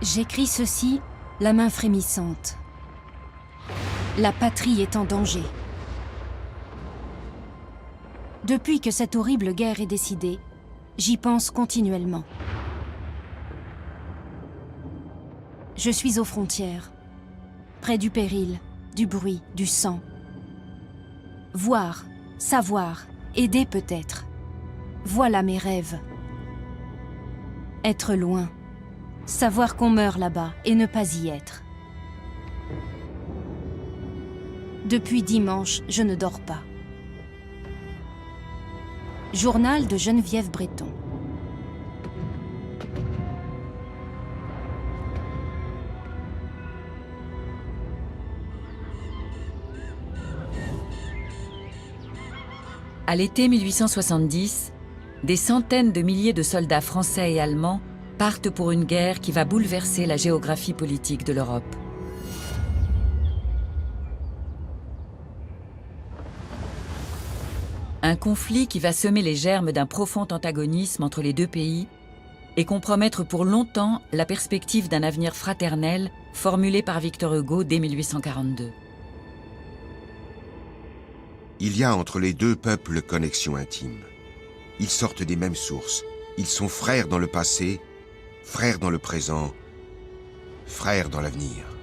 J'écris ceci, la main frémissante. La patrie est en danger. Depuis que cette horrible guerre est décidée, j'y pense continuellement. Je suis aux frontières, près du péril, du bruit, du sang. Voir, savoir, aider peut-être. Voilà mes rêves. Être loin, savoir qu'on meurt là-bas et ne pas y être. Depuis dimanche, je ne dors pas. Journal de Geneviève Breton. À l'été 1870, des centaines de milliers de soldats français et allemands partent pour une guerre qui va bouleverser la géographie politique de l'Europe. Un conflit qui va semer les germes d'un profond antagonisme entre les deux pays et compromettre pour longtemps la perspective d'un avenir fraternel formulé par Victor Hugo dès 1842. Il y a entre les deux peuples connexion intime. Ils sortent des mêmes sources. Ils sont frères dans le passé, frères dans le présent, frères dans l'avenir.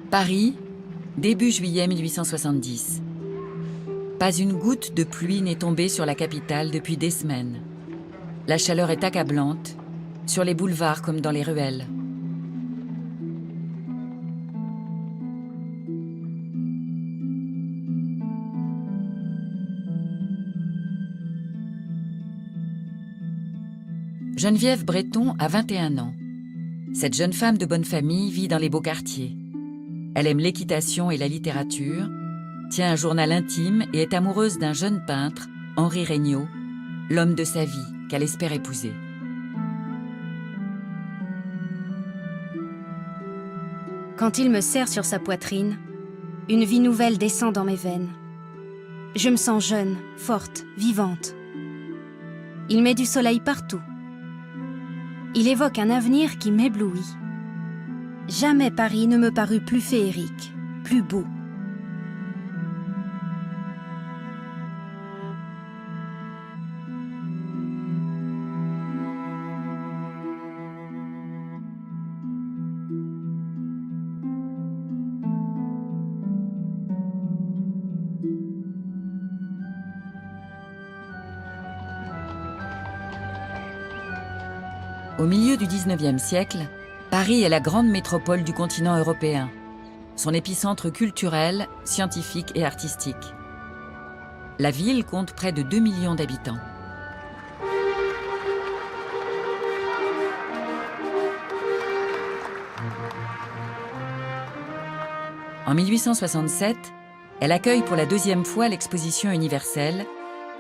Paris, début juillet 1870. Pas une goutte de pluie n'est tombée sur la capitale depuis des semaines. La chaleur est accablante, sur les boulevards comme dans les ruelles. Geneviève Breton a 21 ans. Cette jeune femme de bonne famille vit dans les beaux quartiers. Elle aime l'équitation et la littérature, tient un journal intime et est amoureuse d'un jeune peintre, Henri Regnault, l'homme de sa vie, qu'elle espère épouser. Quand il me serre sur sa poitrine, une vie nouvelle descend dans mes veines. Je me sens jeune, forte, vivante. Il met du soleil partout. Il évoque un avenir qui m'éblouit. Jamais Paris ne me parut plus féerique, plus beau. Au milieu du 19e siècle, Paris est la grande métropole du continent européen, son épicentre culturel, scientifique et artistique. La ville compte près de 2 millions d'habitants. En 1867, elle accueille pour la deuxième fois l'exposition universelle,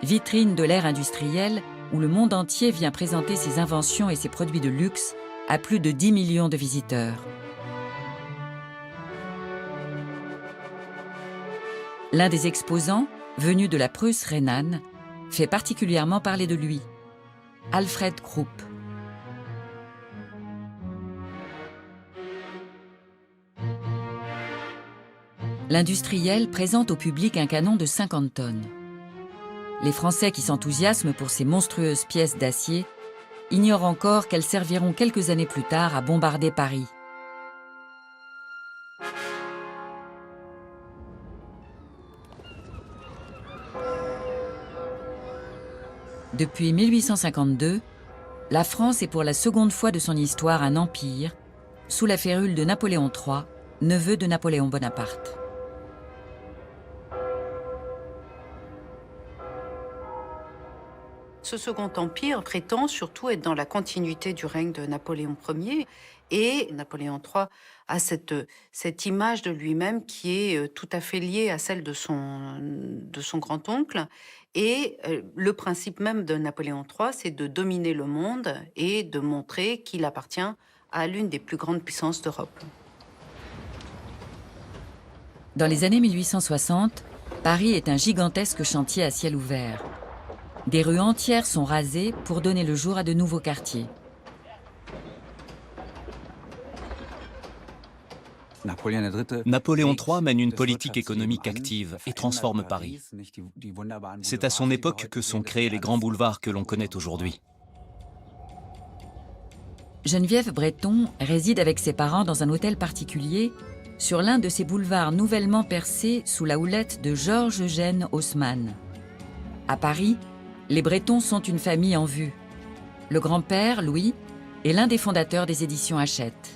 vitrine de l'ère industrielle où le monde entier vient présenter ses inventions et ses produits de luxe à plus de 10 millions de visiteurs. L'un des exposants, venu de la Prusse rhénane, fait particulièrement parler de lui, Alfred Krupp. L'industriel présente au public un canon de 50 tonnes. Les Français qui s'enthousiasment pour ces monstrueuses pièces d'acier ignorent encore qu'elles serviront quelques années plus tard à bombarder Paris. Depuis 1852, la France est pour la seconde fois de son histoire un empire, sous la férule de Napoléon III, neveu de Napoléon Bonaparte. Ce Second Empire prétend surtout être dans la continuité du règne de Napoléon Ier. Et Napoléon III a cette image de lui-même qui est tout à fait liée à celle de son grand-oncle. Et le principe même de Napoléon III, c'est de dominer le monde et de montrer qu'il appartient à l'une des plus grandes puissances d'Europe. Dans les années 1860, Paris est un gigantesque chantier à ciel ouvert. Des rues entières sont rasées pour donner le jour à de nouveaux quartiers. Napoléon III mène une politique économique active et transforme Paris. C'est à son époque que sont créés les grands boulevards que l'on connaît aujourd'hui. Geneviève Breton réside avec ses parents dans un hôtel particulier sur l'un de ces boulevards nouvellement percés sous la houlette de Georges-Eugène Haussmann. À Paris, les Bretons sont une famille en vue. Le grand-père, Louis, est l'un des fondateurs des éditions Hachette.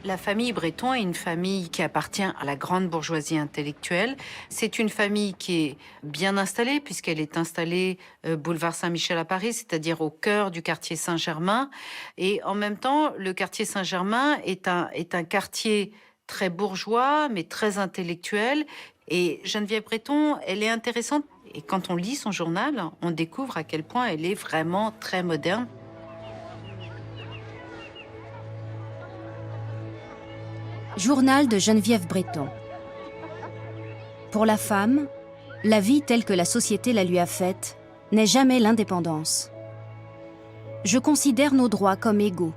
La famille Breton est une famille qui appartient à la grande bourgeoisie intellectuelle. C'est une famille qui est bien installée, puisqu'elle est installée boulevard Saint-Michel à Paris, c'est-à-dire au cœur du quartier Saint-Germain. Et en même temps, le quartier Saint-Germain est un quartier très bourgeois, mais très intellectuel. Et Geneviève Breton, elle est intéressante. Et quand on lit son journal, on découvre à quel point elle est vraiment très moderne. Journal de Geneviève Breton. Pour la femme, la vie telle que la société la lui a faite n'est jamais l'indépendance. Je considère nos droits comme égaux.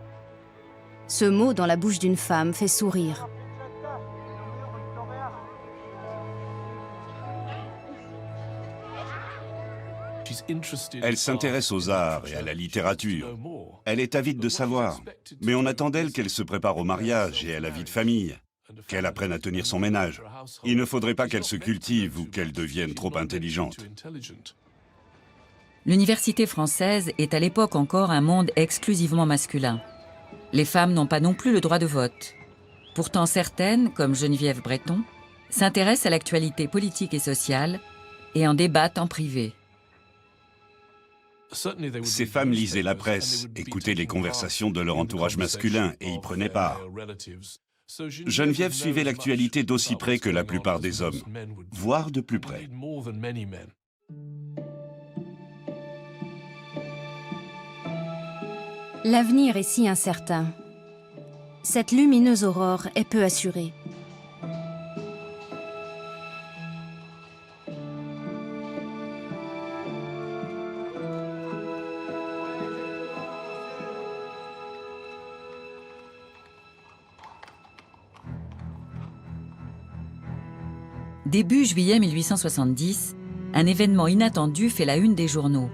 Ce mot dans la bouche d'une femme fait sourire. Elle s'intéresse aux arts et à la littérature. Elle est avide de savoir, mais on attend d'elle qu'elle se prépare au mariage et à la vie de famille, qu'elle apprenne à tenir son ménage. Il ne faudrait pas qu'elle se cultive ou qu'elle devienne trop intelligente. L'université française est à l'époque encore un monde exclusivement masculin. Les femmes n'ont pas non plus le droit de vote. Pourtant certaines, comme Geneviève Breton, s'intéressent à l'actualité politique et sociale et en débattent en privé. Ces femmes lisaient la presse, écoutaient les conversations de leur entourage masculin et y prenaient part. Geneviève suivait l'actualité d'aussi près que la plupart des hommes, voire de plus près. L'avenir est si incertain. Cette lumineuse aurore est peu assurée. Début juillet 1870, un événement inattendu fait la une des journaux.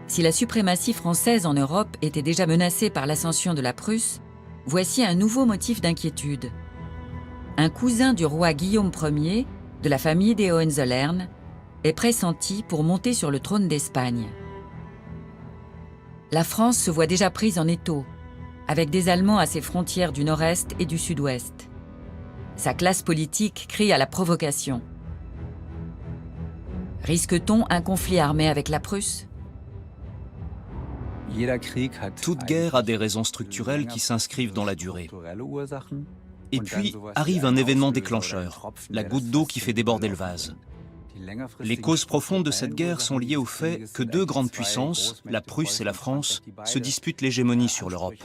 Si la suprématie française en Europe était déjà menacée par l'ascension de la Prusse, voici un nouveau motif d'inquiétude. Un cousin du roi Guillaume Ier, de la famille des Hohenzollern, est pressenti pour monter sur le trône d'Espagne. La France se voit déjà prise en étau, avec des Allemands à ses frontières du nord-est et du sud-ouest. Sa classe politique crie à la provocation. Risque-t-on un conflit armé avec la Prusse ? Toute guerre a des raisons structurelles qui s'inscrivent dans la durée. Et puis arrive un événement déclencheur, la goutte d'eau qui fait déborder le vase. Les causes profondes de cette guerre sont liées au fait que deux grandes puissances, la Prusse et la France, se disputent l'hégémonie sur l'Europe.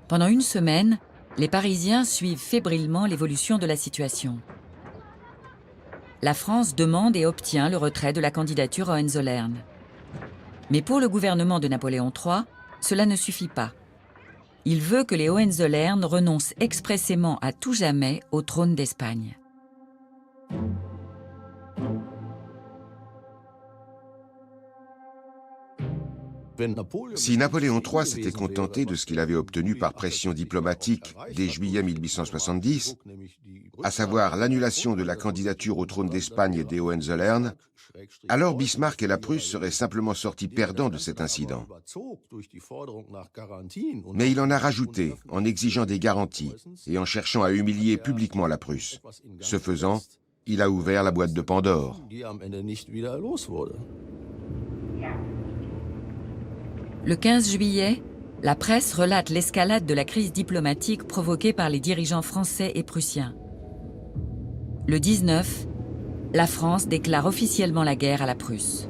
Pendant une semaine, les Parisiens suivent fébrilement l'évolution de la situation. La France demande et obtient le retrait de la candidature Hohenzollern. Mais pour le gouvernement de Napoléon III, cela ne suffit pas. Il veut que les Hohenzollern renoncent expressément à tout jamais au trône d'Espagne. Si Napoléon III s'était contenté de ce qu'il avait obtenu par pression diplomatique dès juillet 1870, à savoir l'annulation de la candidature au trône d'Espagne des Hohenzollern, alors Bismarck et la Prusse seraient simplement sortis perdants de cet incident. Mais il en a rajouté en exigeant des garanties et en cherchant à humilier publiquement la Prusse. Ce faisant, il a ouvert la boîte de Pandore. Le 15 juillet, la presse relate l'escalade de la crise diplomatique provoquée par les dirigeants français et prussiens. Le 19, la France déclare officiellement la guerre à la Prusse.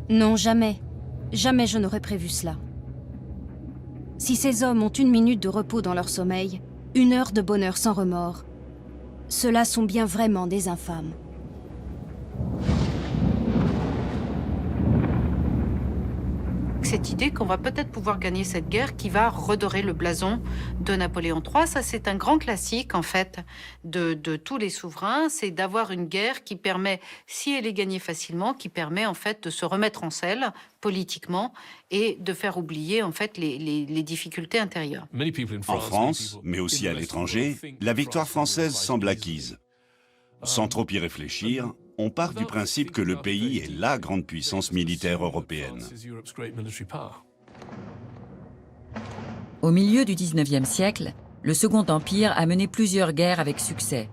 Non, jamais. Jamais je n'aurais prévu cela. Si ces hommes ont 1 minute de repos dans leur sommeil, 1 heure de bonheur sans remords, ceux-là sont bien vraiment des infâmes. Cette idée qu'on va peut-être pouvoir gagner cette guerre qui va redorer le blason de Napoléon III, ça c'est un grand classique en fait de tous les souverains, c'est d'avoir une guerre qui permet, si elle est gagnée facilement, qui permet en fait de se remettre en selle politiquement et de faire oublier en fait les difficultés intérieures. En France, mais aussi à l'étranger, la victoire française semble acquise. Sans trop y réfléchir, on part du principe que le pays est la grande puissance militaire européenne. Au milieu du XIXe siècle, le Second Empire a mené plusieurs guerres avec succès.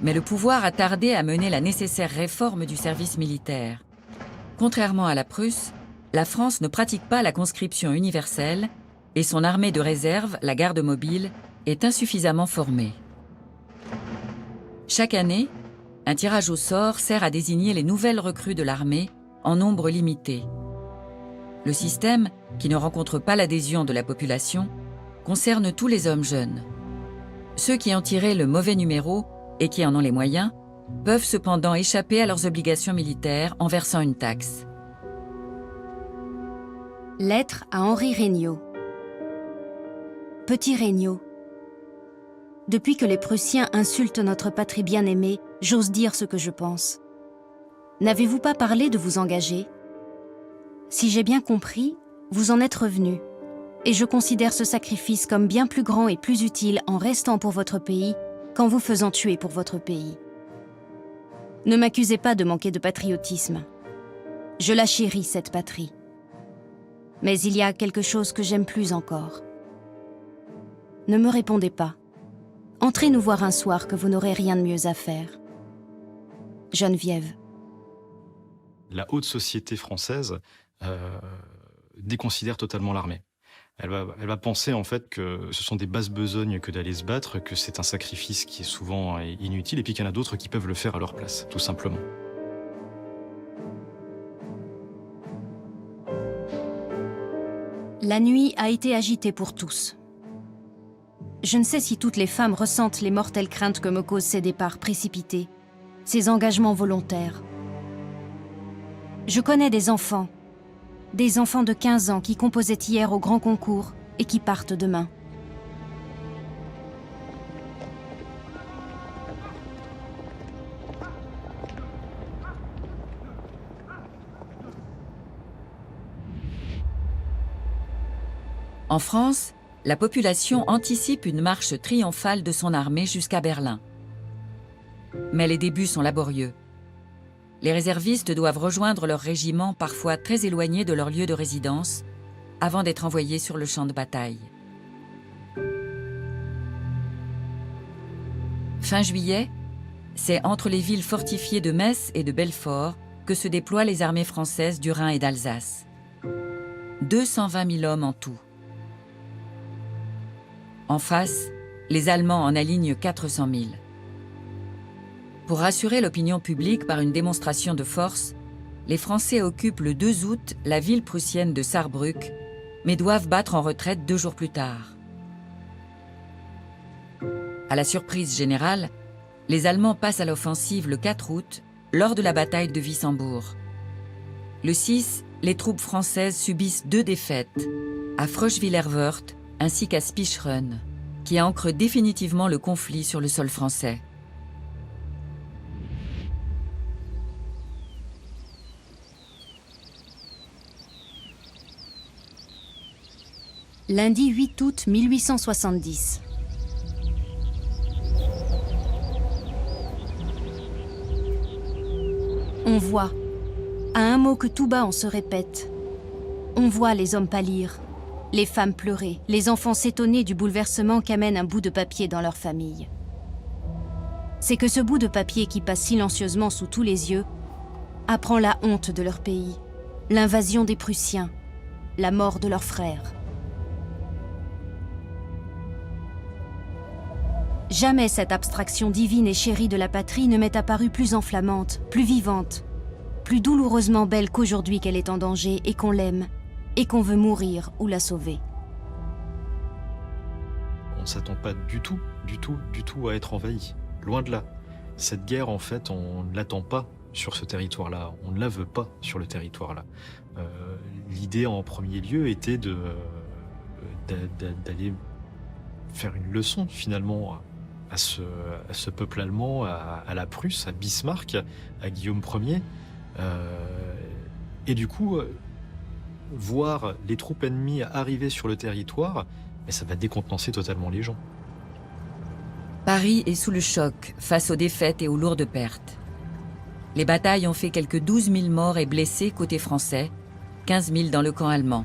Mais le pouvoir a tardé à mener la nécessaire réforme du service militaire. Contrairement à la Prusse, la France ne pratique pas la conscription universelle et son armée de réserve, la garde mobile, est insuffisamment formée. Chaque année, un tirage au sort sert à désigner les nouvelles recrues de l'armée en nombre limité. Le système, qui ne rencontre pas l'adhésion de la population, concerne tous les hommes jeunes. Ceux qui ont tiré le mauvais numéro et qui en ont les moyens peuvent cependant échapper à leurs obligations militaires en versant une taxe. Lettre à Henri Regnault. Petit Regnault. Depuis que les Prussiens insultent notre patrie bien-aimée, j'ose dire ce que je pense. N'avez-vous pas parlé de vous engager? Si j'ai bien compris, vous en êtes revenu. Et je considère ce sacrifice comme bien plus grand et plus utile en restant pour votre pays qu'en vous faisant tuer pour votre pays. Ne m'accusez pas de manquer de patriotisme. Je la chéris, cette patrie. Mais il y a quelque chose que j'aime plus encore. Ne me répondez pas. Entrez nous voir un soir que vous n'aurez rien de mieux à faire. Geneviève. La haute société française déconsidère totalement l'armée. Elle va penser en fait que ce sont des basses besognes que d'aller se battre, que c'est un sacrifice qui est souvent inutile, et puis qu'il y en a d'autres qui peuvent le faire à leur place, tout simplement. La nuit a été agitée pour tous. Je ne sais si toutes les femmes ressentent les mortelles craintes que me causent ces départs précipités, ces engagements volontaires. Je connais des enfants de 15 ans qui composaient hier au grand concours et qui partent demain. En France, la population anticipe une marche triomphale de son armée jusqu'à Berlin. Mais les débuts sont laborieux. Les réservistes doivent rejoindre leur régiment parfois très éloigné de leur lieu de résidence avant d'être envoyés sur le champ de bataille. Fin juillet, c'est entre les villes fortifiées de Metz et de Belfort que se déploient les armées françaises du Rhin et d'Alsace. 220 000 hommes en tout. En face, les Allemands en alignent 400 000. Pour rassurer l'opinion publique par une démonstration de force, les Français occupent le 2 août la ville prussienne de Saarbrück, mais doivent battre en retraite 2 jours plus tard. À la surprise générale, les Allemands passent à l'offensive le 4 août, lors de la bataille de Wissembourg. Le 6, les troupes françaises subissent 2 défaites, à Fröschwiller-Wörth ainsi qu'à Spicheren, qui ancre définitivement le conflit sur le sol français. Lundi 8 août 1870. On voit, à un mot que tout bas on se répète, on voit les hommes pâlir, les femmes pleurer, les enfants s'étonner du bouleversement qu'amène un bout de papier dans leur famille. C'est que ce bout de papier qui passe silencieusement sous tous les yeux apprend la honte de leur pays, l'invasion des Prussiens, la mort de leurs frères. Jamais cette abstraction divine et chérie de la patrie ne m'est apparue plus enflammante, plus vivante, plus douloureusement belle qu'aujourd'hui qu'elle est en danger et qu'on l'aime, et qu'on veut mourir ou la sauver. On ne s'attend pas du tout à être envahi. Loin de là. Cette guerre, en fait, on ne l'attend pas sur ce territoire-là. On ne la veut pas sur le territoire-là. L'idée, en premier lieu, était d'aller faire une leçon, finalement, à ce peuple allemand, à la Prusse, à Bismarck, à Guillaume Ier. Et du coup, voir les troupes ennemies arriver sur le territoire, mais ça va décontenancer totalement les gens. Paris est sous le choc face aux défaites et aux lourdes pertes. Les batailles ont fait quelques 12 000 morts et blessés côté français, 15 000 dans le camp allemand.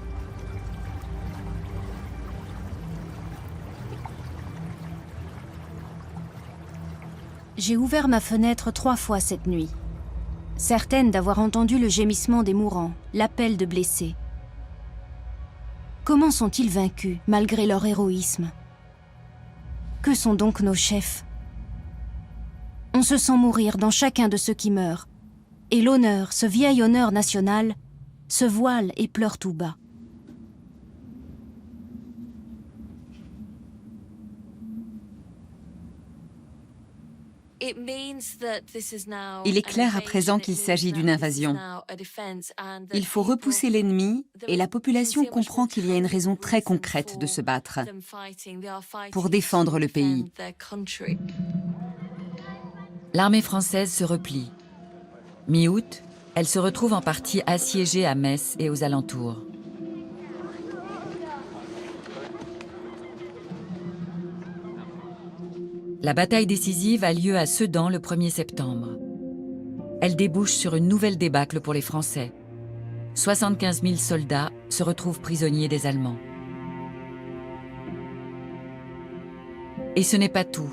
J'ai ouvert ma fenêtre 3 fois cette nuit, certaine d'avoir entendu le gémissement des mourants, l'appel de blessés. Comment sont-ils vaincus, malgré leur héroïsme? Que sont donc nos chefs? On se sent mourir dans chacun de ceux qui meurent, et l'honneur, ce vieil honneur national, se voile et pleure tout bas. Il est clair à présent qu'il s'agit d'une invasion. Il faut repousser l'ennemi et la population comprend qu'il y a une raison très concrète de se battre pour défendre le pays. L'armée française se replie. Mi-août, elle se retrouve en partie assiégée à Metz et aux alentours. La bataille décisive a lieu à Sedan le 1er septembre. Elle débouche sur une nouvelle débâcle pour les Français. 75 000 soldats se retrouvent prisonniers des Allemands. Et ce n'est pas tout.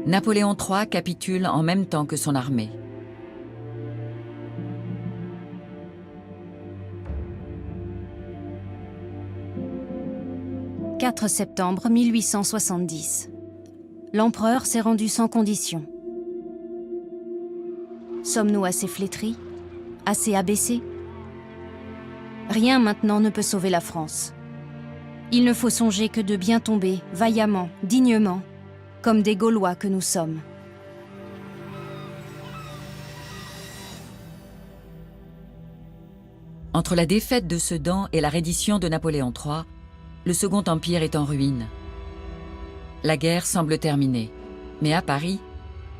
Napoléon III capitule en même temps que son armée. « 4 septembre 1870. L'empereur s'est rendu sans condition. Sommes-nous assez flétris? Assez abaissés? Rien maintenant ne peut sauver la France. Il ne faut songer que de bien tomber, vaillamment, dignement, comme des Gaulois que nous sommes. Entre la défaite de Sedan et la reddition de Napoléon III, le Second Empire est en ruine. La guerre semble terminée. Mais à Paris,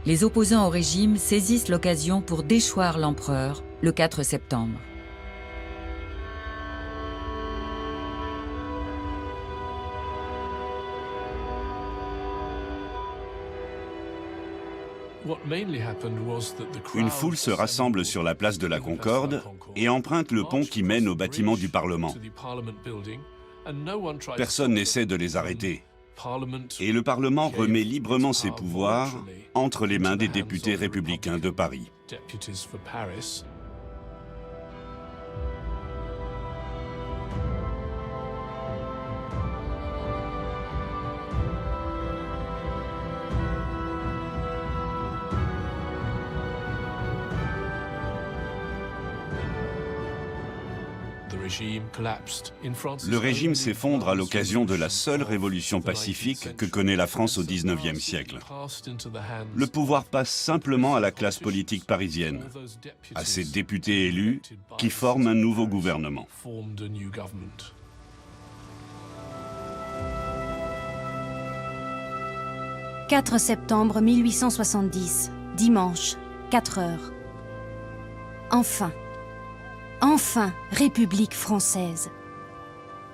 les opposants au régime saisissent l'occasion pour déchoir l'empereur le 4 septembre. Une foule se rassemble sur la place de la Concorde et emprunte le pont qui mène au bâtiment du Parlement. Personne n'essaie de les arrêter. Et le Parlement remet librement ses pouvoirs entre les mains des députés républicains de Paris. Le régime s'effondre à l'occasion de la seule révolution pacifique que connaît la France au XIXe siècle. Le pouvoir passe simplement à la classe politique parisienne, à ses députés élus qui forment un nouveau gouvernement. « 4 septembre 1870, dimanche, 4 heures. Enfin, République française.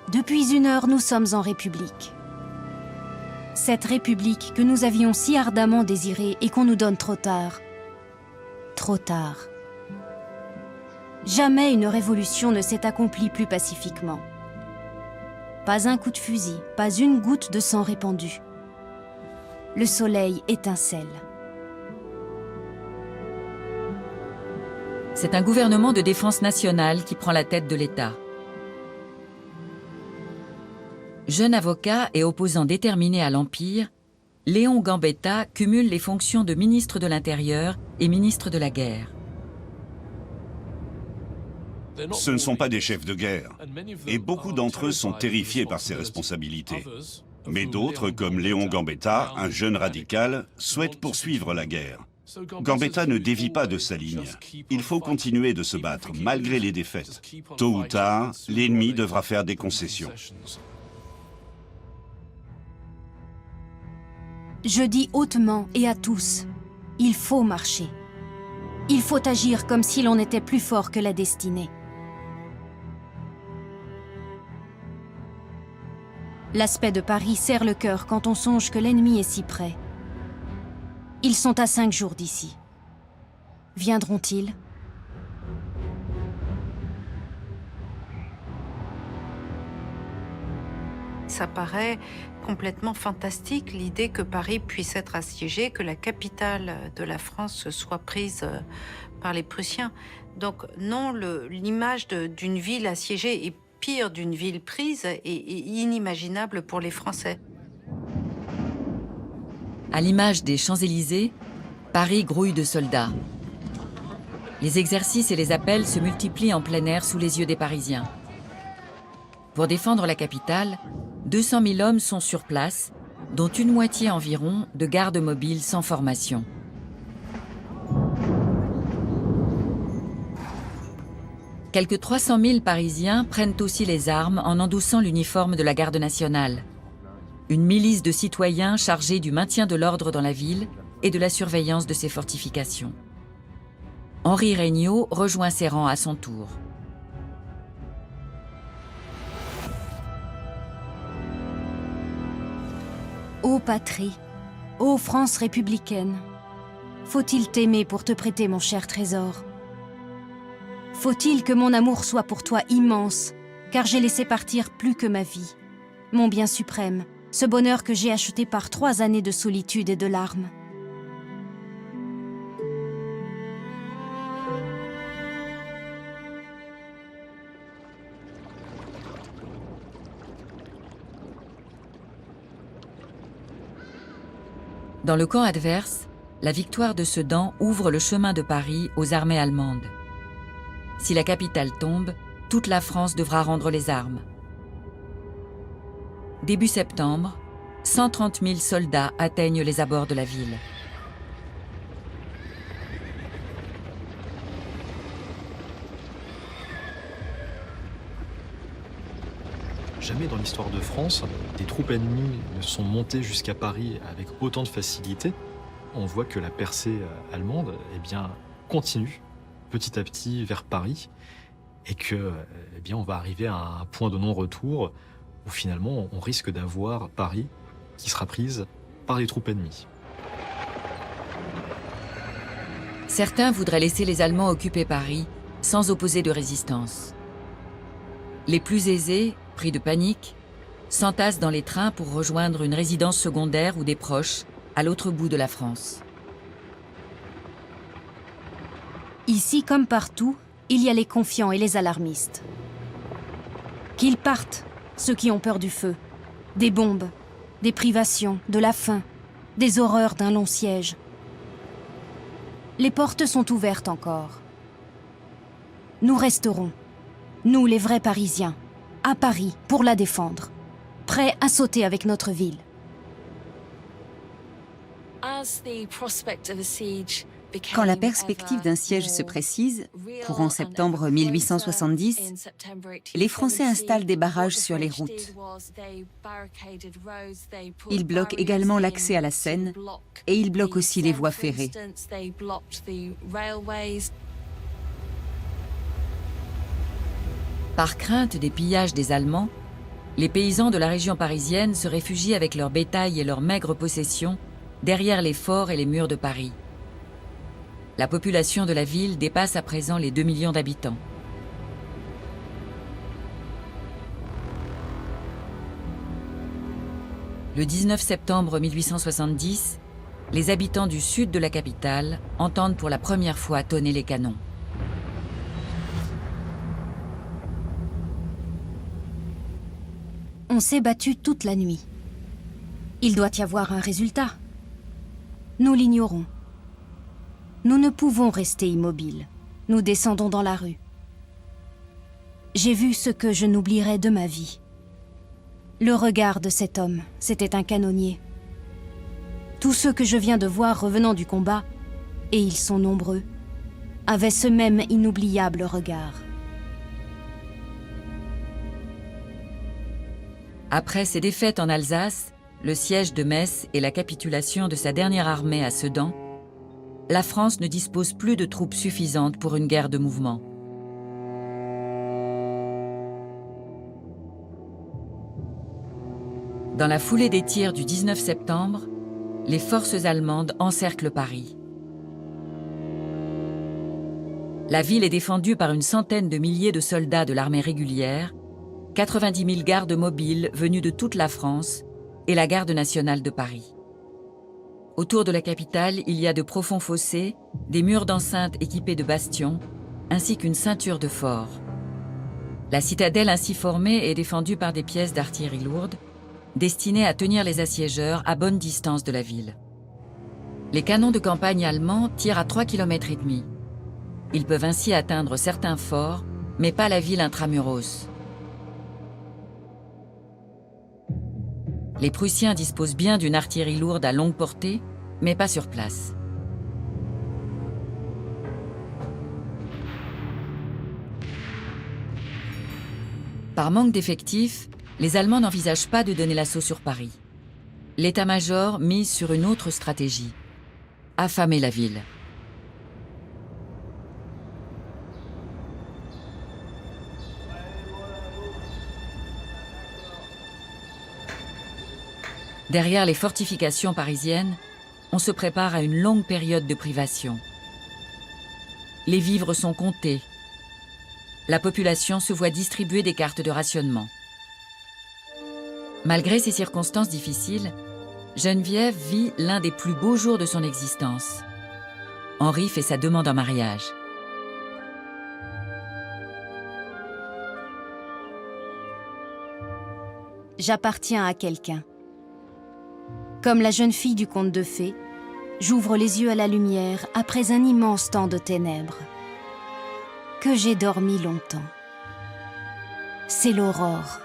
Depuis 1 heure, nous sommes en République. Cette République que nous avions si ardemment désirée et qu'on nous donne trop tard. Trop tard. Jamais une révolution ne s'est accomplie plus pacifiquement. Pas un coup de fusil, pas une goutte de sang répandu. Le soleil étincelle. C'est un gouvernement de défense nationale qui prend la tête de l'État. Jeune avocat et opposant déterminé à l'Empire, Léon Gambetta cumule les fonctions de ministre de l'Intérieur et ministre de la Guerre. Ce ne sont pas des chefs de guerre, et beaucoup d'entre eux sont terrifiés par ces responsabilités. Mais d'autres, comme Léon Gambetta, un jeune radical, souhaitent poursuivre la guerre. Gambetta ne dévie pas de sa ligne. Il faut continuer de se battre, malgré les défaites. Tôt ou tard, l'ennemi devra faire des concessions. Je dis hautement et à tous, il faut marcher. Il faut agir comme si l'on était plus fort que la destinée. L'aspect de Paris serre le cœur quand on songe que l'ennemi est si près. Ils sont à 5 jours d'ici. Viendront-ils ? Ça paraît complètement fantastique, l'idée que Paris puisse être assiégé, que la capitale de la France soit prise par les Prussiens. Donc non, l'image d'une ville assiégée et pire d'une ville prise est inimaginable pour les Français. À l'image des Champs-Élysées, Paris grouille de soldats. Les exercices et les appels se multiplient en plein air sous les yeux des Parisiens. Pour défendre la capitale, 200 000 hommes sont sur place, dont une moitié environ de gardes mobiles sans formation. Quelques 300 000 Parisiens prennent aussi les armes en endossant l'uniforme de la garde nationale. Une milice de citoyens chargée du maintien de l'ordre dans la ville et de la surveillance de ses fortifications. Henri Regnault rejoint ses rangs à son tour. Ô patrie, ô France républicaine, faut-il t'aimer pour te prêter mon cher trésor ? Faut-il que mon amour soit pour toi immense, car j'ai laissé partir plus que ma vie, mon bien suprême, ce bonheur que j'ai acheté par 3 années de solitude et de larmes. Dans le camp adverse, la victoire de Sedan ouvre le chemin de Paris aux armées allemandes. Si la capitale tombe, toute la France devra rendre les armes. Début septembre, 130 000 soldats atteignent les abords de la ville. Jamais dans l'histoire de France, des troupes ennemies ne sont montées jusqu'à Paris avec autant de facilité. On voit que la percée allemande continue petit à petit vers Paris et que on va arriver à un point de non-retour où finalement on risque d'avoir Paris qui sera prise par les troupes ennemies. Certains voudraient laisser les Allemands occuper Paris sans opposer de résistance. Les plus aisés, pris de panique, s'entassent dans les trains pour rejoindre une résidence secondaire ou des proches à l'autre bout de la France. Ici comme partout, il y a les confiants et les alarmistes. Qu'ils partent, ceux qui ont peur du feu, des bombes, des privations, de la faim, des horreurs d'un long siège. Les portes sont ouvertes encore. Nous resterons, nous les vrais Parisiens, à Paris pour la défendre, prêts à sauter avec notre ville. Quand la perspective d'un siège se précise, courant septembre 1870, les Français installent des barrages sur les routes. Ils bloquent également l'accès à la Seine et ils bloquent aussi les voies ferrées. Par crainte des pillages des Allemands, les paysans de la région parisienne se réfugient avec leur bétail et leurs maigres possessions derrière les forts et les murs de Paris. La population de la ville dépasse à présent les 2 millions d'habitants. Le 19 septembre 1870, les habitants du sud de la capitale entendent pour la première fois tonner les canons. On s'est battu toute la nuit. Il doit y avoir un résultat. Nous l'ignorons. Nous ne pouvons rester immobiles. Nous descendons dans la rue. J'ai vu ce que je n'oublierai de ma vie. Le regard de cet homme, c'était un canonnier. Tous ceux que je viens de voir revenant du combat, et ils sont nombreux, avaient ce même inoubliable regard. Après ses défaites en Alsace, le siège de Metz et la capitulation de sa dernière armée à Sedan, la France ne dispose plus de troupes suffisantes pour une guerre de mouvement. Dans la foulée des tirs du 19 septembre, les forces allemandes encerclent Paris. La ville est défendue par une centaine de milliers de soldats de l'armée régulière, 90 000 gardes mobiles venus de toute la France et la garde nationale de Paris. Autour de la capitale, il y a de profonds fossés, des murs d'enceinte équipés de bastions, ainsi qu'une ceinture de forts. La citadelle ainsi formée est défendue par des pièces d'artillerie lourde, destinées à tenir les assiégeurs à bonne distance de la ville. Les canons de campagne allemands tirent à 3,5 km. Ils peuvent ainsi atteindre certains forts, mais pas la ville intramuros. Les Prussiens disposent bien d'une artillerie lourde à longue portée, mais pas sur place. Par manque d'effectifs, les Allemands n'envisagent pas de donner l'assaut sur Paris. L'état-major mise sur une autre stratégie, affamer la ville. Derrière les fortifications parisiennes, on se prépare à une longue période de privation. Les vivres sont comptés. La population se voit distribuer des cartes de rationnement. Malgré ces circonstances difficiles, Geneviève vit l'un des plus beaux jours de son existence. Henri fait sa demande en mariage. J'appartiens à quelqu'un. Comme la jeune fille du conte de fées, j'ouvre les yeux à la lumière après un immense temps de ténèbres. Que j'ai dormi longtemps. C'est l'aurore.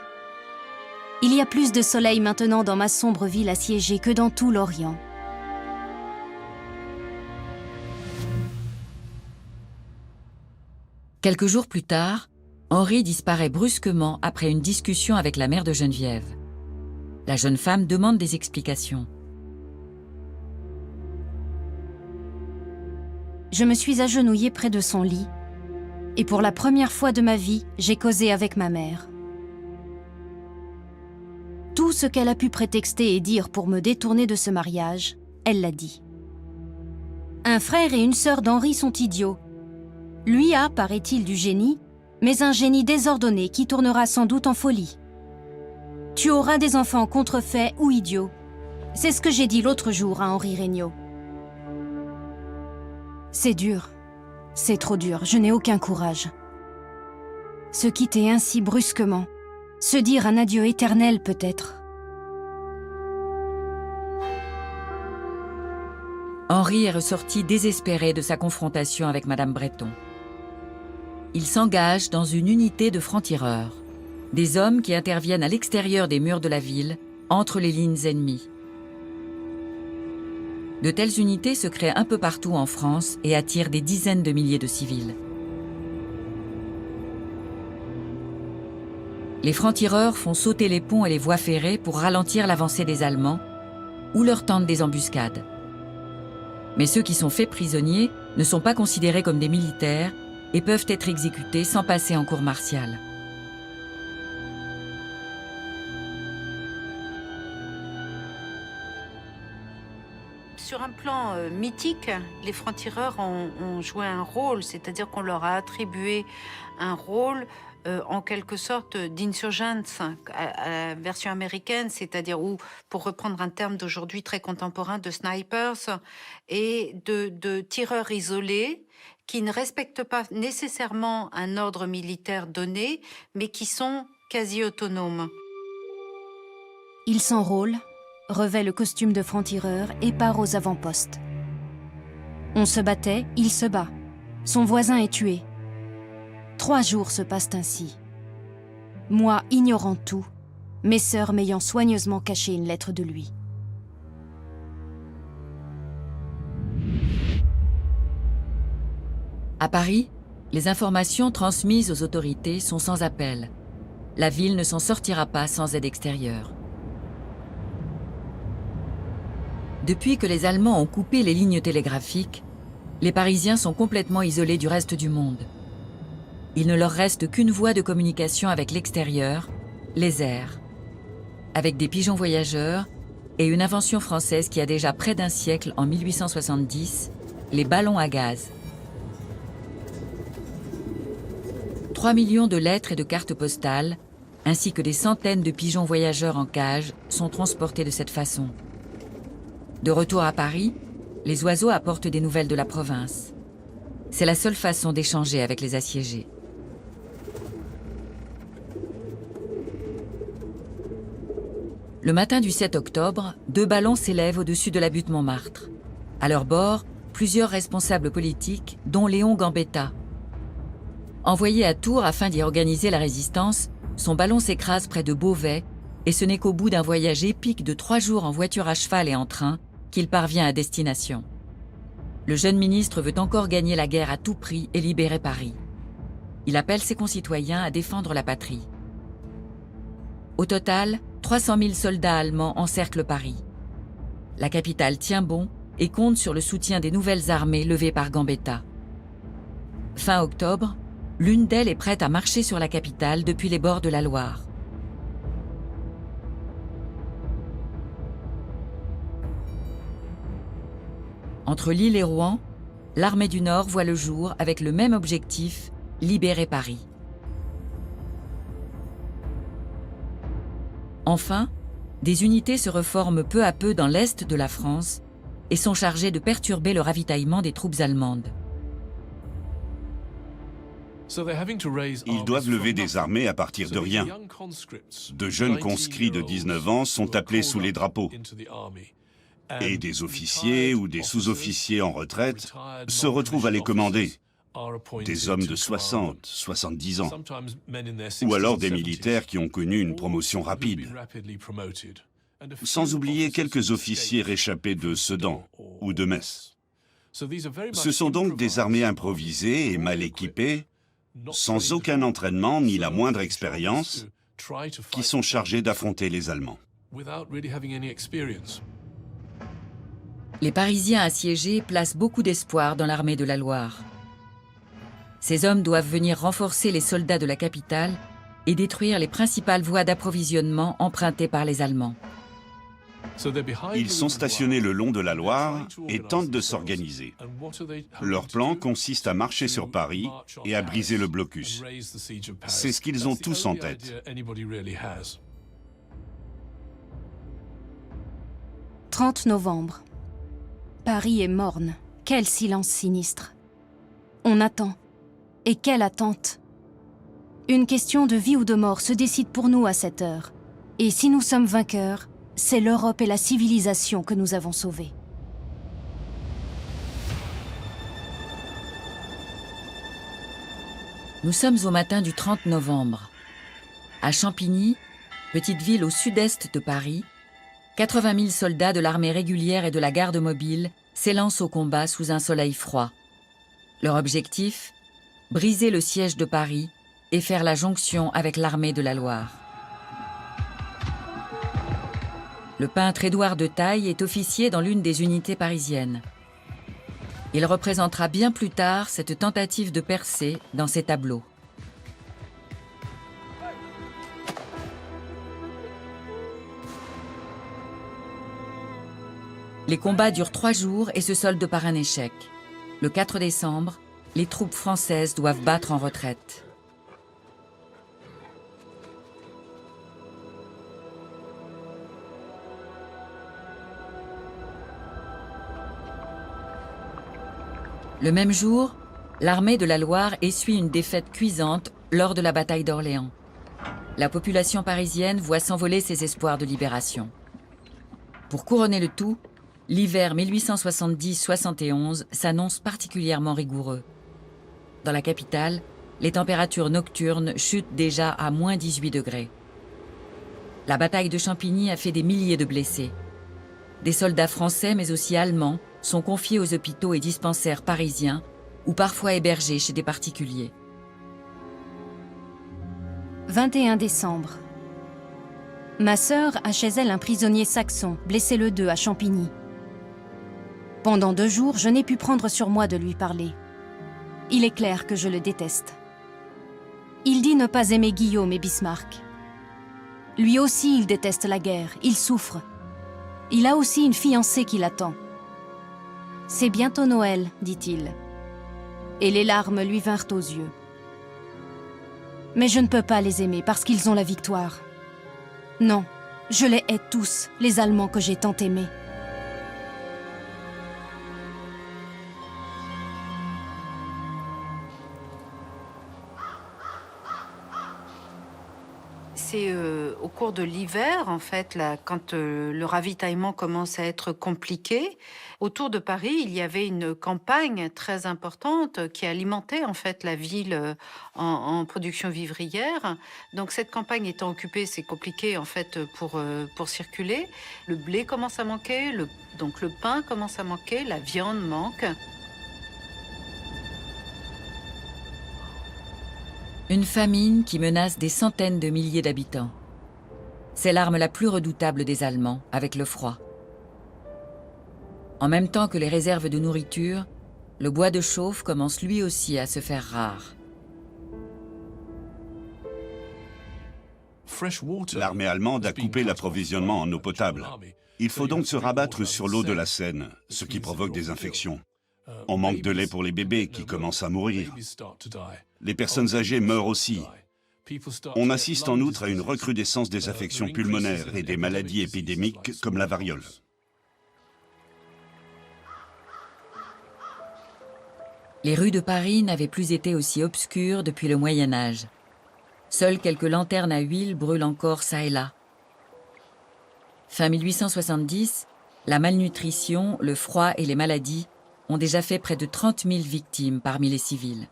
Il y a plus de soleil maintenant dans ma sombre ville assiégée que dans tout l'Orient. Quelques jours plus tard, Henri disparaît brusquement après une discussion avec la mère de Geneviève. La jeune femme demande des explications. Je me suis agenouillée près de son lit, et pour la première fois de ma vie, j'ai causé avec ma mère. Tout ce qu'elle a pu prétexter et dire pour me détourner de ce mariage, elle l'a dit. Un frère et une sœur d'Henri sont idiots. Lui a, paraît-il, du génie, mais un génie désordonné qui tournera sans doute en folie. Tu auras des enfants contrefaits ou idiots. C'est ce que j'ai dit l'autre jour à Henri Regnault. C'est dur. C'est trop dur. Je n'ai aucun courage. Se quitter ainsi brusquement. Se dire un adieu éternel peut-être. Henri est ressorti désespéré de sa confrontation avec Madame Breton. Il s'engage dans une unité de francs-tireurs, des hommes qui interviennent à l'extérieur des murs de la ville, entre les lignes ennemies. De telles unités se créent un peu partout en France et attirent des dizaines de milliers de civils. Les francs-tireurs font sauter les ponts et les voies ferrées pour ralentir l'avancée des Allemands ou leur tendent des embuscades. Mais ceux qui sont faits prisonniers ne sont pas considérés comme des militaires et peuvent être exécutés sans passer en cour martiale. Sur un plan mythique, les francs-tireurs ont joué un rôle, c'est-à-dire qu'on leur a attribué un rôle en quelque sorte d'insurgents à la version américaine, c'est-à-dire, ou pour reprendre un terme d'aujourd'hui très contemporain, de snipers et de tireurs isolés qui ne respectent pas nécessairement un ordre militaire donné, mais qui sont quasi autonomes. Il s'enrôle, revêt le costume de franc-tireur et part aux avant-postes. On se battait, il se bat. Son voisin est tué. 3 jours se passent ainsi. Moi ignorant tout, mes sœurs m'ayant soigneusement caché une lettre de lui. À Paris, les informations transmises aux autorités sont sans appel. La ville ne s'en sortira pas sans aide extérieure. Depuis que les Allemands ont coupé les lignes télégraphiques, les Parisiens sont complètement isolés du reste du monde. Il ne leur reste qu'une voie de communication avec l'extérieur, les airs. Avec des pigeons voyageurs et une invention française qui a déjà près d'un siècle, en 1870, les ballons à gaz. 3 millions de lettres et de cartes postales, ainsi que des centaines de pigeons voyageurs en cage, sont transportés de cette façon. De retour à Paris, les oiseaux apportent des nouvelles de la province. C'est la seule façon d'échanger avec les assiégés. Le matin du 7 octobre, 2 ballons s'élèvent au-dessus de la butte Montmartre. À leur bord, plusieurs responsables politiques, dont Léon Gambetta. Envoyé à Tours afin d'y organiser la résistance, son ballon s'écrase près de Beauvais et ce n'est qu'au bout d'un voyage épique de 3 jours en voiture à cheval et en train qu'il parvient à destination. Le jeune ministre veut encore gagner la guerre à tout prix et libérer Paris. Il appelle ses concitoyens à défendre la patrie. Au total, 300 000 soldats allemands encerclent Paris. La capitale tient bon et compte sur le soutien des nouvelles armées levées par Gambetta. Fin octobre, l'une d'elles est prête à marcher sur la capitale depuis les bords de la Loire. Entre Lille et Rouen, l'armée du Nord voit le jour avec le même objectif, libérer Paris. Enfin, des unités se reforment peu à peu dans l'est de la France et sont chargées de perturber le ravitaillement des troupes allemandes. Ils doivent lever des armées à partir de rien. De jeunes conscrits de 19 ans sont appelés sous les drapeaux. Et des officiers ou des sous-officiers en retraite se retrouvent à les commander. Des hommes de 60, 70 ans. Ou alors des militaires qui ont connu une promotion rapide. Sans oublier quelques officiers réchappés de Sedan ou de Metz. Ce sont donc des armées improvisées et mal équipées, sans aucun entraînement ni la moindre expérience, qui sont chargées d'affronter les Allemands. Les Parisiens assiégés placent beaucoup d'espoir dans l'armée de la Loire. Ces hommes doivent venir renforcer les soldats de la capitale et détruire les principales voies d'approvisionnement empruntées par les Allemands. Ils sont stationnés le long de la Loire et tentent de s'organiser. Leur plan consiste à marcher sur Paris et à briser le blocus. C'est ce qu'ils ont tous en tête. 30 novembre. Paris est morne. Quel silence sinistre. On attend. Et quelle attente! Une question de vie ou de mort se décide pour nous à cette heure. Et si nous sommes vainqueurs, c'est l'Europe et la civilisation que nous avons sauvées. Nous sommes au matin du 30 novembre. À Champigny, petite ville au sud-est de Paris, 80 000 soldats de l'armée régulière et de la garde mobile s'élancent au combat sous un soleil froid. Leur objectif ? Briser le siège de Paris et faire la jonction avec l'armée de la Loire. Le peintre Édouard de Taille est officier dans l'une des unités parisiennes. Il représentera bien plus tard cette tentative de percée dans ses tableaux. Les combats durent 3 jours et se soldent par un échec. Le 4 décembre, les troupes françaises doivent battre en retraite. Le même jour, l'armée de la Loire essuie une défaite cuisante lors de la bataille d'Orléans. La population parisienne voit s'envoler ses espoirs de libération. Pour couronner le tout, l'hiver 1870-71 s'annonce particulièrement rigoureux. Dans la capitale, les températures nocturnes chutent déjà à moins 18 degrés. La bataille de Champigny a fait des milliers de blessés. Des soldats français, mais aussi allemands, sont confiés aux hôpitaux et dispensaires parisiens ou parfois hébergés chez des particuliers. 21 décembre. Ma sœur a chez elle un prisonnier saxon, blessé le 2 à Champigny. Pendant 2 jours, je n'ai pu prendre sur moi de lui parler. Il est clair que je le déteste. Il dit ne pas aimer Guillaume et Bismarck. Lui aussi, il déteste la guerre, il souffre. Il a aussi une fiancée qui l'attend. C'est bientôt Noël, dit-il. Et les larmes lui vinrent aux yeux. Mais je ne peux pas les aimer parce qu'ils ont la victoire. Non, je les hais tous, les Allemands que j'ai tant aimés. C'est au cours de l'hiver, en fait, là, quand le ravitaillement commence à être compliqué, autour de Paris, il y avait une campagne très importante qui alimentait en fait la ville en production vivrière. Donc cette campagne étant occupée, c'est compliqué en fait pour circuler. Le blé commence à manquer, donc le pain commence à manquer, la viande manque. Une famine qui menace des centaines de milliers d'habitants. C'est l'arme la plus redoutable des Allemands, avec le froid. En même temps que les réserves de nourriture, le bois de chauffe commence lui aussi à se faire rare. L'armée allemande a coupé l'approvisionnement en eau potable. Il faut donc se rabattre sur l'eau de la Seine, ce qui provoque des infections. On manque de lait pour les bébés qui commencent à mourir. Les personnes âgées meurent aussi. On assiste en outre à une recrudescence des affections pulmonaires et des maladies épidémiques comme la variole. Les rues de Paris n'avaient plus été aussi obscures depuis le Moyen Âge. Seules quelques lanternes à huile brûlent encore çà et là. Fin 1870, la malnutrition, le froid et les maladies ont déjà fait près de 30 000 victimes parmi les civils.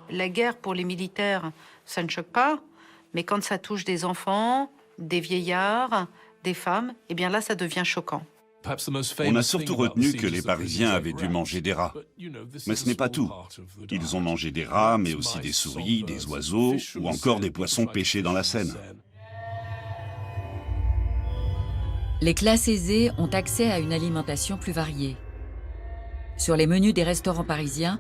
La guerre pour les militaires, ça ne choque pas, mais quand ça touche des enfants, des vieillards, des femmes, eh bien là, ça devient choquant. On a surtout retenu que les Parisiens avaient dû manger des rats. Mais ce n'est pas tout. Ils ont mangé des rats, mais aussi des souris, des oiseaux, ou encore des poissons pêchés dans la Seine. Les classes aisées ont accès à une alimentation plus variée. Sur les menus des restaurants parisiens,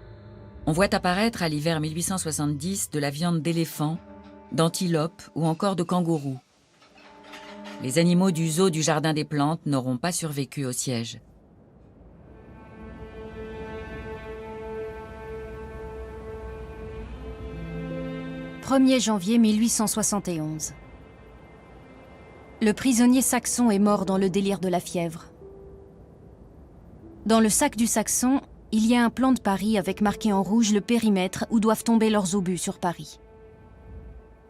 on voit apparaître à l'hiver 1870 de la viande d'éléphant, d'antilope ou encore de kangourou. Les animaux du zoo du Jardin des Plantes n'auront pas survécu au siège. « 1er janvier 1871. Le prisonnier saxon est mort dans le délire de la fièvre. Dans le sac du Saxon, il y a un plan de Paris avec marqué en rouge le périmètre où doivent tomber leurs obus sur Paris.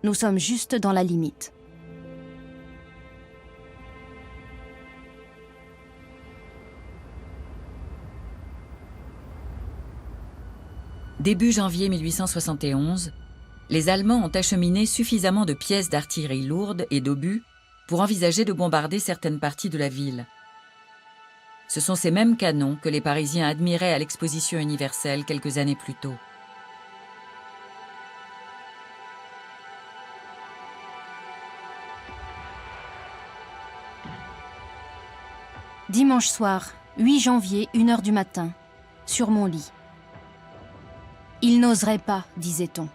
Nous sommes juste dans la limite. Début janvier 1871, les Allemands ont acheminé suffisamment de pièces d'artillerie lourde et d'obus pour envisager de bombarder certaines parties de la ville. Ce sont ces mêmes canons que les Parisiens admiraient à l'exposition universelle quelques années plus tôt. Dimanche soir, 8 janvier, 1h du matin, sur mon lit. Ils n'oseraient pas, disait-on.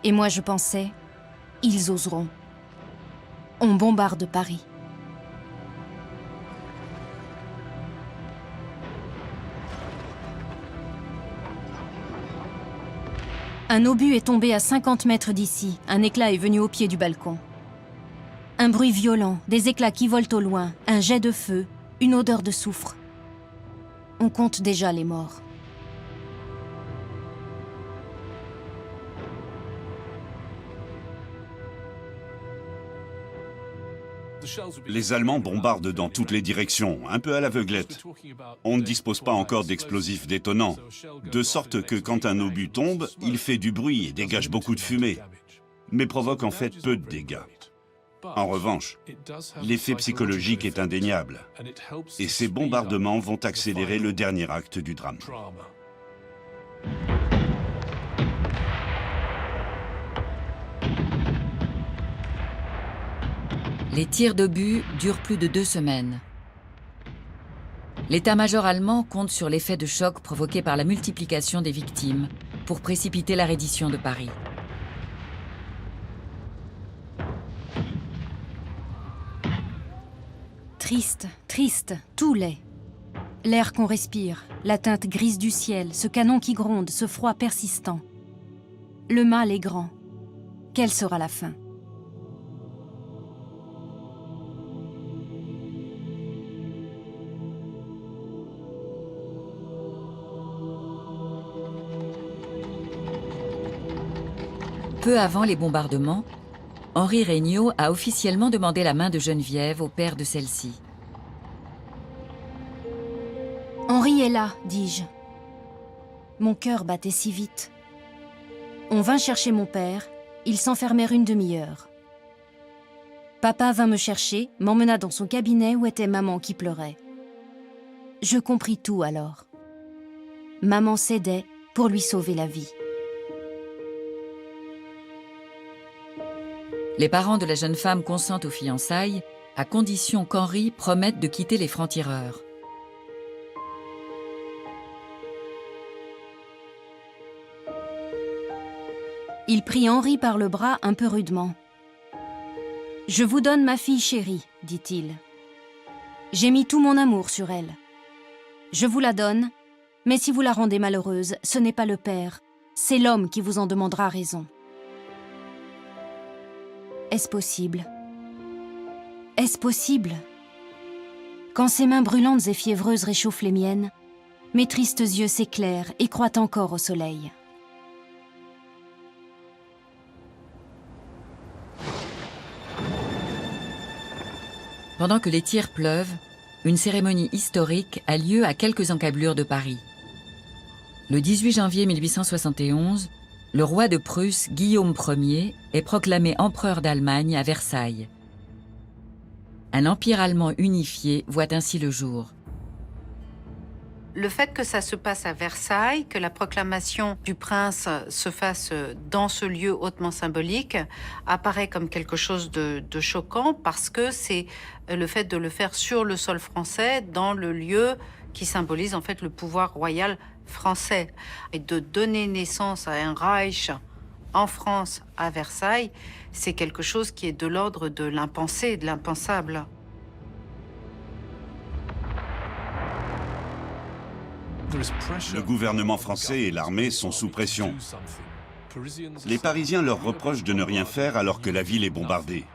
Et moi je pensais, ils oseront. On bombarde Paris. Un obus est tombé à 50 mètres d'ici. Un éclat est venu au pied du balcon. Un bruit violent, des éclats qui volent au loin, un jet de feu, une odeur de soufre. On compte déjà les morts. Les Allemands bombardent dans toutes les directions, un peu à l'aveuglette. On ne dispose pas encore d'explosifs détonants, de sorte que quand un obus tombe, il fait du bruit et dégage beaucoup de fumée, mais provoque en fait peu de dégâts. En revanche, l'effet psychologique est indéniable, et ces bombardements vont accélérer le dernier acte du drame. Les tirs d'obus durent plus de 2 semaines. L'état-major allemand compte sur l'effet de choc provoqué par la multiplication des victimes pour précipiter la reddition de Paris. Triste, triste, tout l'est. L'air qu'on respire, la teinte grise du ciel, ce canon qui gronde, ce froid persistant. Le mal est grand. Quelle sera la fin ? Peu avant les bombardements, Henri Regnault a officiellement demandé la main de Geneviève au père de celle-ci. Henri est là, dis-je. Mon cœur battait si vite. On vint chercher mon père, ils s'enfermèrent une demi-heure. Papa vint me chercher, m'emmena dans son cabinet où était maman qui pleurait. Je compris tout alors. Maman cédait pour lui sauver la vie. Les parents de la jeune femme consentent aux fiançailles, à condition qu'Henri promette de quitter les francs-tireurs. Il prit Henri par le bras un peu rudement. « Je vous donne ma fille chérie, dit-il. J'ai mis tout mon amour sur elle. Je vous la donne, mais si vous la rendez malheureuse, ce n'est pas le père, c'est l'homme qui vous en demandera raison. » Est-ce possible? Est-ce possible? Quand ses mains brûlantes et fiévreuses réchauffent les miennes, mes tristes yeux s'éclairent et croient encore au soleil. Pendant que les tirs pleuvent, une cérémonie historique a lieu à quelques encablures de Paris. Le 18 janvier 1871, le roi de Prusse, Guillaume Ier, est proclamé empereur d'Allemagne à Versailles. Un empire allemand unifié voit ainsi le jour. Le fait que ça se passe à Versailles, que la proclamation du prince se fasse dans ce lieu hautement symbolique, apparaît comme quelque chose de choquant parce que c'est le fait de le faire sur le sol français, dans le lieu qui symbolise en fait le pouvoir royal français. Et de donner naissance à un Reich en France, à Versailles, c'est quelque chose qui est de l'ordre de l'impensé, de l'impensable. Le gouvernement français et l'armée sont sous pression. Les Parisiens leur reprochent de ne rien faire alors que la ville est bombardée.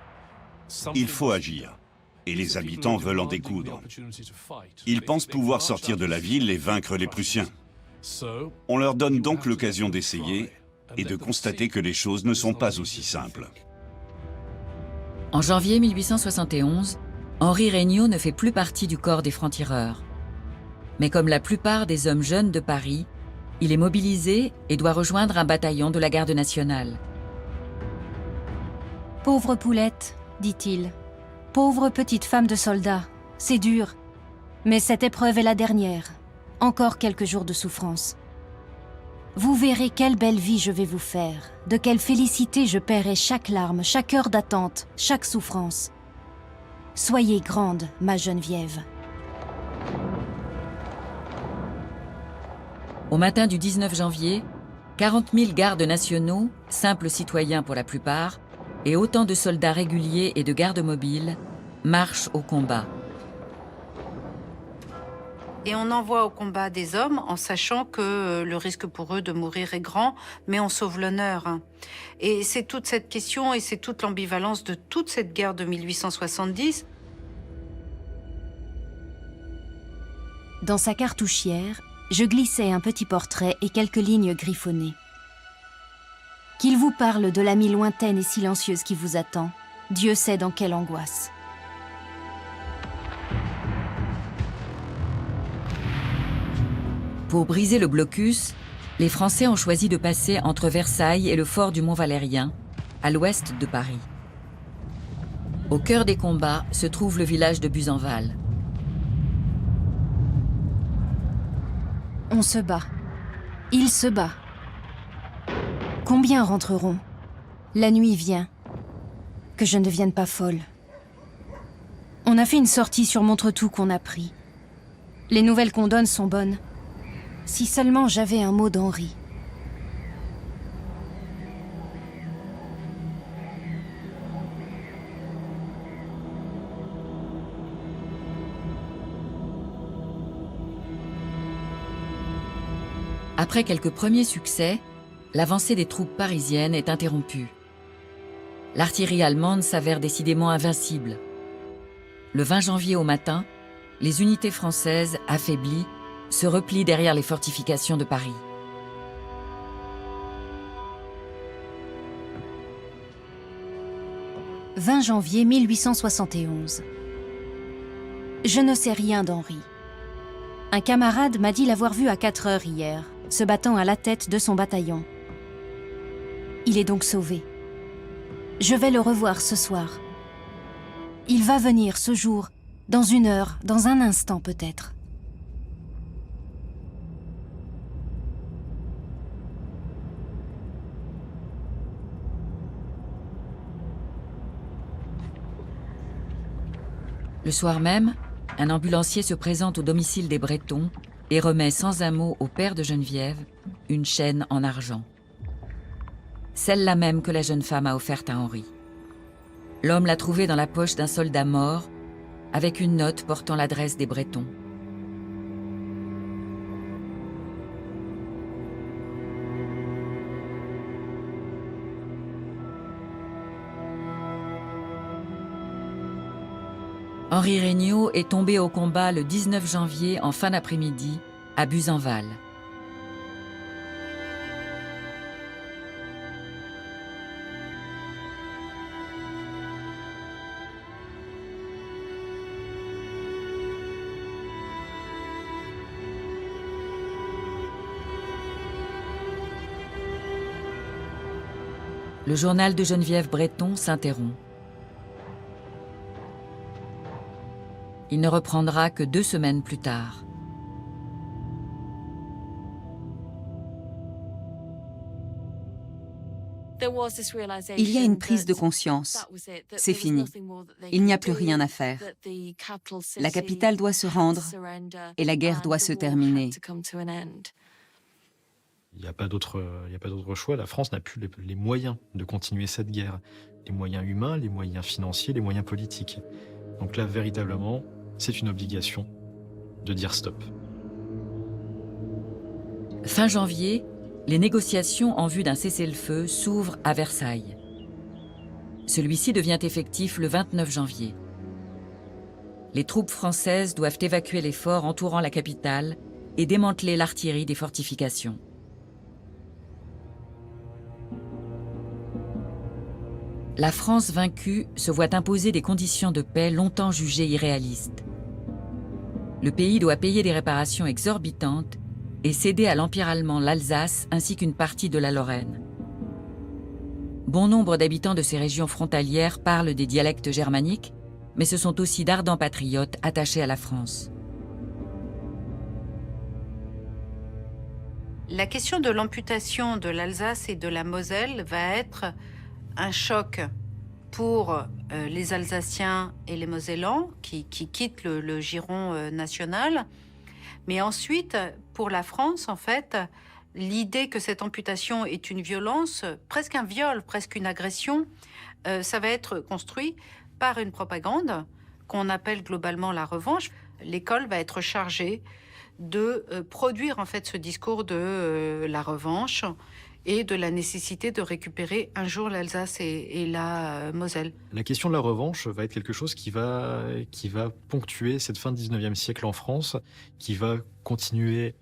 Il faut agir. Et les habitants veulent en découdre. Ils pensent pouvoir sortir de la ville et vaincre les Prussiens. On leur donne donc l'occasion d'essayer et de constater que les choses ne sont pas aussi simples. En janvier 1871, Henri Regnault ne fait plus partie du corps des francs-tireurs. Mais comme la plupart des hommes jeunes de Paris, il est mobilisé et doit rejoindre un bataillon de la garde nationale. « Pauvre poulette, dit-il. Pauvre petite femme de soldat. C'est dur. Mais cette épreuve est la dernière. Encore quelques jours de souffrance. Vous verrez quelle belle vie je vais vous faire. De quelle félicité je paierai chaque larme, chaque heure d'attente, chaque souffrance. Soyez grande, ma Geneviève. » Au matin du 19 janvier, 40 000 gardes nationaux, simples citoyens pour la plupart, et autant de soldats réguliers et de gardes mobiles, marchent au combat. Et on envoie au combat des hommes en sachant que le risque pour eux de mourir est grand, mais on sauve l'honneur. Et c'est toute cette question et c'est toute l'ambivalence de toute cette guerre de 1870. Dans sa cartouchière, je glissais un petit portrait et quelques lignes griffonnées. Qu'il vous parle de l'amie lointaine et silencieuse qui vous attend, Dieu sait dans quelle angoisse. Pour briser le blocus, les Français ont choisi de passer entre Versailles et le fort du Mont-Valérien, à l'ouest de Paris. Au cœur des combats se trouve le village de Buzenval. On se bat. Il se bat. Combien rentreront? La nuit vient. Que je ne devienne pas folle. On a fait une sortie sur Montretout qu'on a pris. Les nouvelles qu'on donne sont bonnes. Si seulement j'avais un mot d'Henri. Après quelques premiers succès, l'avancée des troupes parisiennes est interrompue. L'artillerie allemande s'avère décidément invincible. Le 20 janvier au matin, les unités françaises, affaiblies, se replient derrière les fortifications de Paris. « 20 janvier 1871. Je ne sais rien d'Henri. Un camarade m'a dit l'avoir vu à 4 heures hier, se battant à la tête de son bataillon. Il est donc sauvé. Je vais le revoir ce soir. Il va venir ce jour, dans 1 heure, dans un instant peut-être. » Le soir même, un ambulancier se présente au domicile des Bretons et remet sans un mot au père de Geneviève une chaîne en argent. Celle-là même que la jeune femme a offerte à Henri. L'homme l'a trouvée dans la poche d'un soldat mort, avec une note portant l'adresse des Bretons. Henri Regnault est tombé au combat le 19 janvier en fin d'après-midi à Buzenval. Le journal de Geneviève Breton s'interrompt. Il ne reprendra que 2 semaines plus tard. Il y a une prise de conscience. C'est fini. Il n'y a plus rien à faire. La capitale doit se rendre et la guerre doit se terminer. Il n'y a pas d'autre choix. La France n'a plus les moyens de continuer cette guerre. Les moyens humains, les moyens financiers, les moyens politiques. Donc là, véritablement, c'est une obligation de dire stop. Fin janvier, les négociations en vue d'un cessez-le-feu s'ouvrent à Versailles. Celui-ci devient effectif le 29 janvier. Les troupes françaises doivent évacuer les forts entourant la capitale et démanteler l'artillerie des fortifications. La France vaincue se voit imposer des conditions de paix longtemps jugées irréalistes. Le pays doit payer des réparations exorbitantes et céder à l'Empire allemand l'Alsace ainsi qu'une partie de la Lorraine. Bon nombre d'habitants de ces régions frontalières parlent des dialectes germaniques, mais ce sont aussi d'ardents patriotes attachés à la France. La question de l'amputation de l'Alsace et de la Moselle va être un choc pour les Alsaciens et les Mosellans qui quittent le giron national. Mais ensuite, pour la France, en fait, l'idée que cette amputation est une violence, presque un viol, presque une agression, ça va être construit par une propagande qu'on appelle globalement la revanche. L'école va être chargée de produire en fait ce discours de la revanche et de la nécessité de récupérer un jour l'Alsace et la Moselle. La question de la revanche va être quelque chose qui va ponctuer cette fin du 19e siècle en France, qui va continuer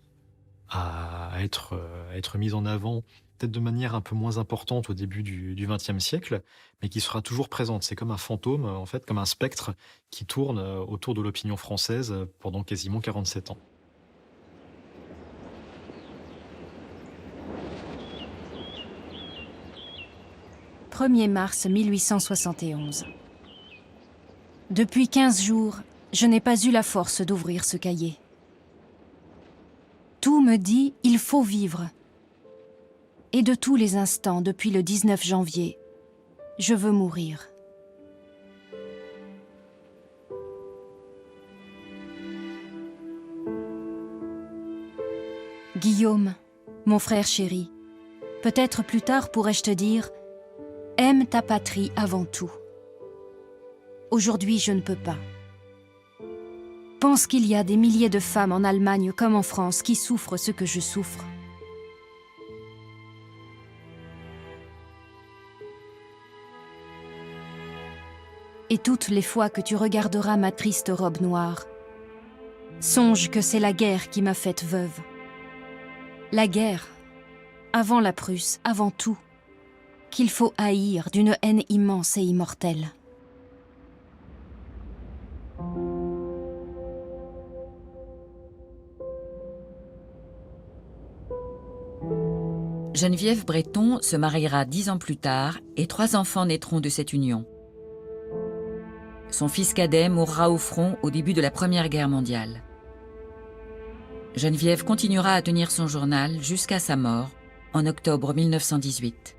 à être mise en avant, peut-être de manière un peu moins importante au début du XXe siècle, mais qui sera toujours présente. C'est comme un fantôme, en fait, comme un spectre qui tourne autour de l'opinion française pendant quasiment 47 ans. « 1er mars 1871. Depuis 15 jours, je n'ai pas eu la force d'ouvrir ce cahier. Tout me dit « il faut vivre ». Et de tous les instants, depuis le 19 janvier, je veux mourir. Guillaume, mon frère chéri, peut-être plus tard pourrais-je te dire « aime ta patrie avant tout ». Aujourd'hui, je ne peux pas. Pense qu'il y a des milliers de femmes en Allemagne comme en France qui souffrent ce que je souffre. Et toutes les fois que tu regarderas ma triste robe noire, songe que c'est la guerre qui m'a faite veuve. La guerre, avant la Prusse, avant tout, qu'il faut haïr d'une haine immense et immortelle. Geneviève Breton se mariera 10 ans plus tard et 3 enfants naîtront de cette union. Son fils cadet mourra au front au début de la Première Guerre mondiale. Geneviève continuera à tenir son journal jusqu'à sa mort en octobre 1918.